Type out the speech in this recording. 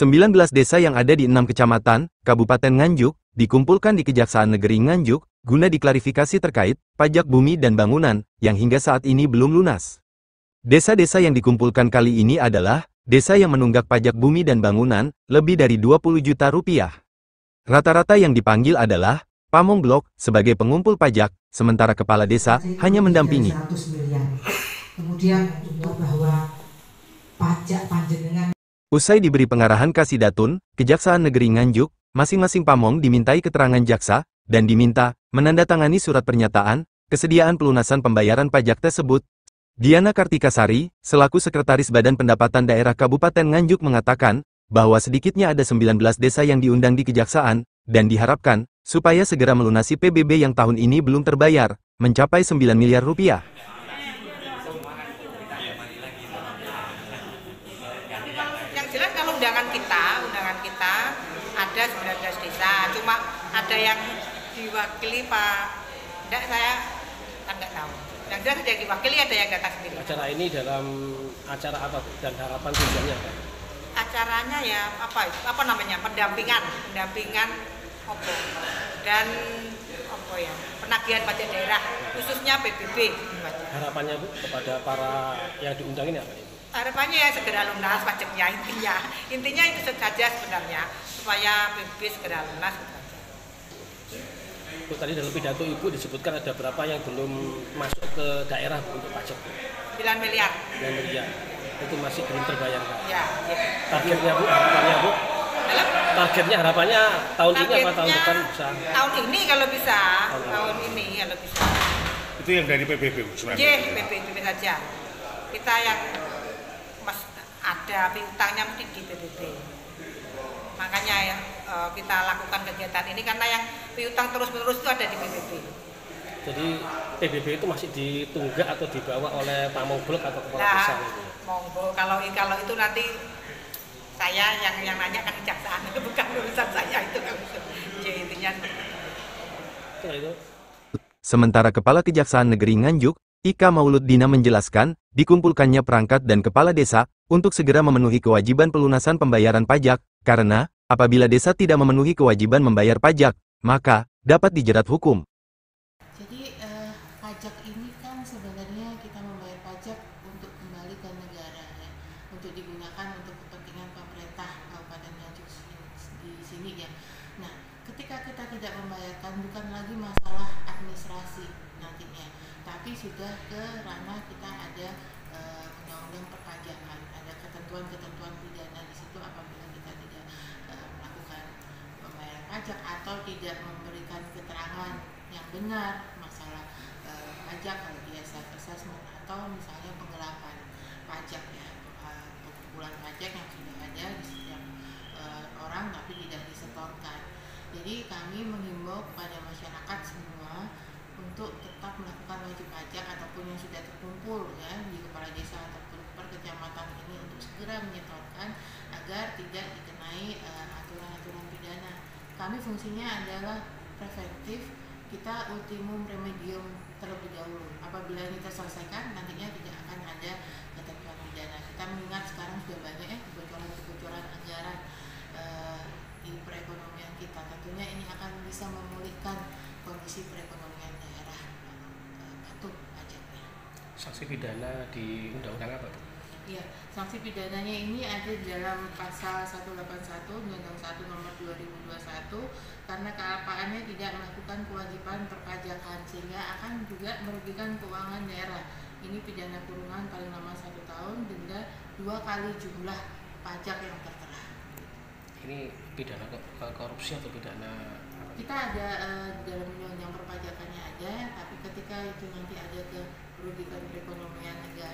19 desa yang ada di 6 kecamatan, Kabupaten Nganjuk, dikumpulkan di Kejaksaan Negeri Nganjuk, guna diklarifikasi terkait pajak bumi dan bangunan, yang hingga saat ini belum lunas. Desa-desa yang dikumpulkan kali ini adalah, desa yang menunggak pajak bumi dan bangunan, lebih dari 20 juta rupiah. Rata-rata yang dipanggil adalah, Pamong Blok, sebagai pengumpul pajak, sementara kepala desa hanya mendampingi. 100 miliar. Kemudian untuk bahwa pajak panjenengan. Usai diberi pengarahan Kasidatun, Kejaksaan Negeri Nganjuk, masing-masing pamong dimintai keterangan jaksa, dan diminta menandatangani surat pernyataan kesediaan pelunasan pembayaran pajak tersebut. Diana Kartikasari, selaku Sekretaris Badan Pendapatan Daerah Kabupaten Nganjuk mengatakan, bahwa sedikitnya ada 19 desa yang diundang di Kejaksaan, dan diharapkan, supaya segera melunasi PBB yang tahun ini belum terbayar, mencapai 9 miliar rupiah. Jelas kalau undangan kita ada 19 desa, cuma ada yang diwakili Pak, enggak, saya kan nggak tahu. Yang jelas ada yang diwakili, ada yang datang sendiri. Acara ini dalam acara apa dan harapan tujuannya apa? Acaranya ya apa namanya, pendampingan opo dan opo ya, penagihan pajak daerah khususnya PBB. Harapannya Bu kepada para yang diundang ini apa? Harapannya ya segera lunas pajaknya, intinya itu saja sebenarnya, supaya PBB segera lunas. Bu, tadi dalam pidato Ibu disebutkan ada berapa yang belum masuk ke daerah untuk pajak? 9 miliar. 9 miliar. Itu masih belum terbayar Pak? Ya. Targetnya Bu, harapannya Bu? Targetnya harapannya tahun ini apa tahun depan bisa? Tahun ini kalau bisa, tahun ini kalau bisa. Itu yang dari PBB Bu? Iya, PBB saja. Kita yang ada piutangnya mesti di PBB. Makanya ya kita lakukan kegiatan ini karena yang piutang terus-menerus itu ada di PBB. Jadi PBB itu masih ditunggak atau dibawa oleh Pamong Blok atau kepala Nah, desa? monggo kalau itu nanti saya yang nanya kan kejaksaan, itu bukan urusan saya itu kan. Jadi intinya itu. Sementara Kepala Kejaksaan Negeri Nganjuk, Ika Mauluddina menjelaskan, dikumpulkannya perangkat dan kepala desa, untuk segera memenuhi kewajiban pelunasan pembayaran pajak, karena, apabila desa tidak memenuhi kewajiban membayar pajak, maka, dapat dijerat hukum. Jadi, pajak ini kan sebenarnya kita membayar pajak untuk kembali ke negara, ya, untuk digunakan untuk kepentingan pemerintah Kabupaten Nganjuk di sini ya. Nah, ketika kita tidak membayarkan, bukan lagi masalah administrasi nantinya, tapi sudah ke ranah kita ada undang-undang perpajakan, ada ketentuan-ketentuan pidana di situ apabila kita tidak melakukan pembayaran pajak atau tidak memberikan keterangan yang benar masalah pajak kalau dia self assessment atau misalnya penggelapan pajak ya, pengumpulan pajak yang sudah ada di setiap orang tapi tidak disetorkan. Jadi kami menghimbau kepada masyarakat semua untuk tetap melakukan wajib pajak ataupun yang sudah terkumpul ya di kepala desa ataupun per kecamatan ini untuk segera menyetorkan agar tidak dikenai aturan-aturan pidana. Kami fungsinya adalah preventif, kita ultimum remedium terlebih dahulu. Apabila ini terselesaikan, nantinya tidak akan ada ketentuan pidana. Kita mengingat sekarang sudah banyak kebocoran-kebocoran anggaran di perekonomian kita. Tentunya ini akan bisa memulihkan kondisi perekonomian daerah patuh pajaknya. Sanksi pidana di undang-undang apa? Iya, sanksi pidananya ini ada dalam pasal 181 Undang-Undang 1 Nomor 2021 karena kealpaannya tidak melakukan kewajiban perpajakan sehingga akan juga merugikan keuangan daerah. Ini pidana kurungan paling lama 1 tahun, denda 2 kali jumlah pajak yang tertera. Ini pidana korupsi atau pidana? Kita ada dalam undang-undang perpajakannya ada, tapi ketika itu nanti ada ke merugikan perekonomian negara